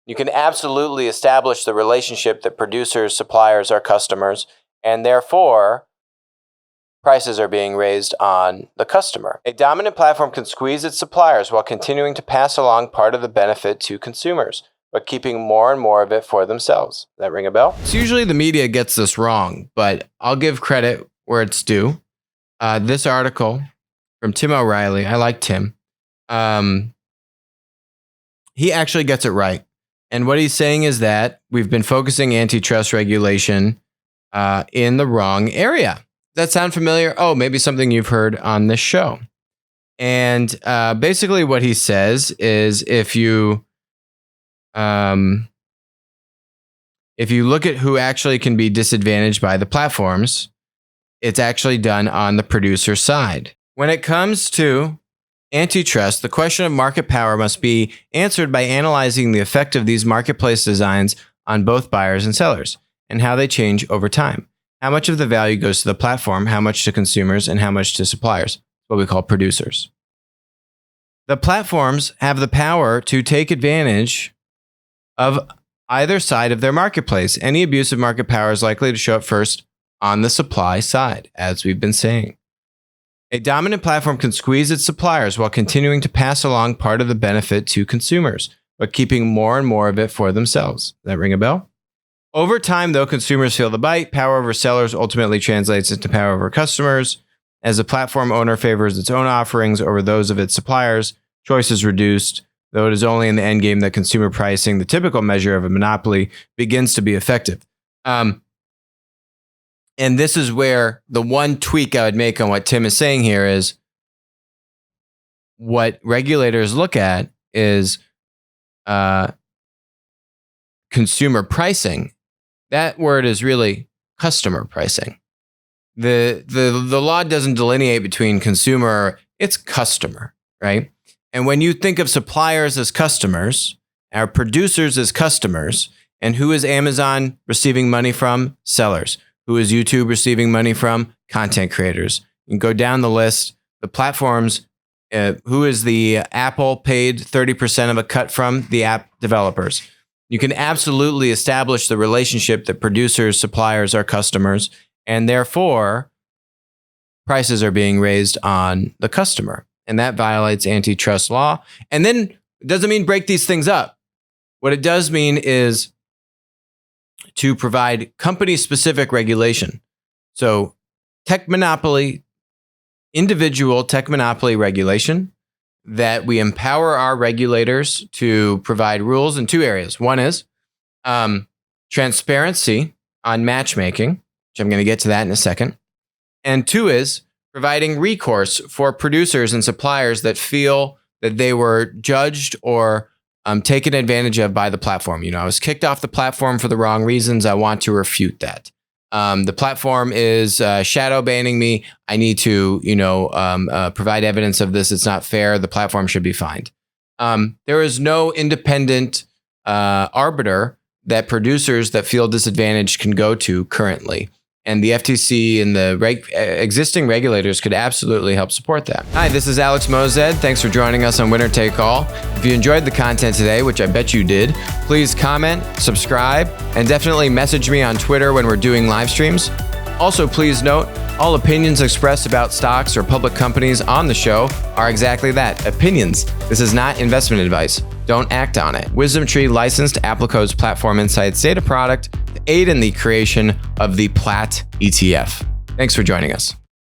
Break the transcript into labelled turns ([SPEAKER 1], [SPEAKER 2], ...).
[SPEAKER 1] You can absolutely establish the relationship that producers, suppliers are customers, and therefore prices are being raised on the customer. A dominant platform can squeeze its suppliers while continuing to pass along part of the benefit to consumers, but keeping more and more of it for themselves. Does that ring a bell?
[SPEAKER 2] So usually the media gets this wrong, but I'll give credit where it's due. This article from Tim O'Reilly, I like Tim. He actually gets it right. And what he's saying is that we've been focusing antitrust regulation in the wrong area. Does that sound familiar? Oh, maybe something you've heard on this show. And basically what he says is if you look at who actually can be disadvantaged by the platforms, it's actually done on the producer side. When it comes to antitrust, the question of market power must be answered by analyzing the effect of these marketplace designs on both buyers and sellers and how they change over time. How much of the value goes to the platform, how much to consumers, and how much to suppliers, what we call producers. The platforms have the power to take advantage of either side of their marketplace. Any abuse of market power is likely to show up first on the supply side, as we've been saying. A dominant platform can squeeze its suppliers while continuing to pass along part of the benefit to consumers, but keeping more and more of it for themselves. Does that ring a bell? Over time, though, consumers feel the bite. Power over sellers ultimately translates into power over customers. As the platform owner favors its own offerings over those of its suppliers, choice is reduced, though it is only in the end game that consumer pricing, the typical measure of a monopoly, begins to be effective. And this is where the one tweak I would make on what Tim is saying here is what regulators look at is consumer pricing. That word is really customer pricing. The law doesn't delineate between consumer, it's customer, right? And when you think of suppliers as customers, our producers as customers, and who is Amazon receiving money from? Sellers. Who is YouTube receiving money from? Content creators. You can go down the list. The platforms, who is the Apple paid 30% of a cut from? The app developers. You can absolutely establish the relationship that producers, suppliers are customers, and therefore prices are being raised on the customer. And that violates antitrust law. And then it doesn't mean break these things up. What it does mean is to provide company-specific regulation. So tech monopoly, individual tech monopoly regulation, that we empower our regulators to provide rules in two areas. One is transparency on matchmaking, which I'm going to get to that in a second. And two is providing recourse for producers and suppliers that feel that they were judged or taken advantage of by the platform. I was kicked off the platform for the wrong reasons. I want to refute that. The platform is shadow banning me. I need to, provide evidence of this. It's not fair. The platform should be fined. There is no independent arbiter that producers that feel disadvantaged can go to currently. And the FTC and the existing regulators could absolutely help support that. Hi, this is Alex Mozed. Thanks for joining us on Winner Take All. If you enjoyed the content today, which I bet you did, please comment, subscribe, and definitely message me on Twitter when we're doing live streams. Also, please note, all opinions expressed about stocks or public companies on the show are exactly that, opinions. This is not investment advice. Don't act on it. WisdomTree licensed Applico's Platform Insights data product to aid in the creation of the Plat ETF. Thanks for joining us.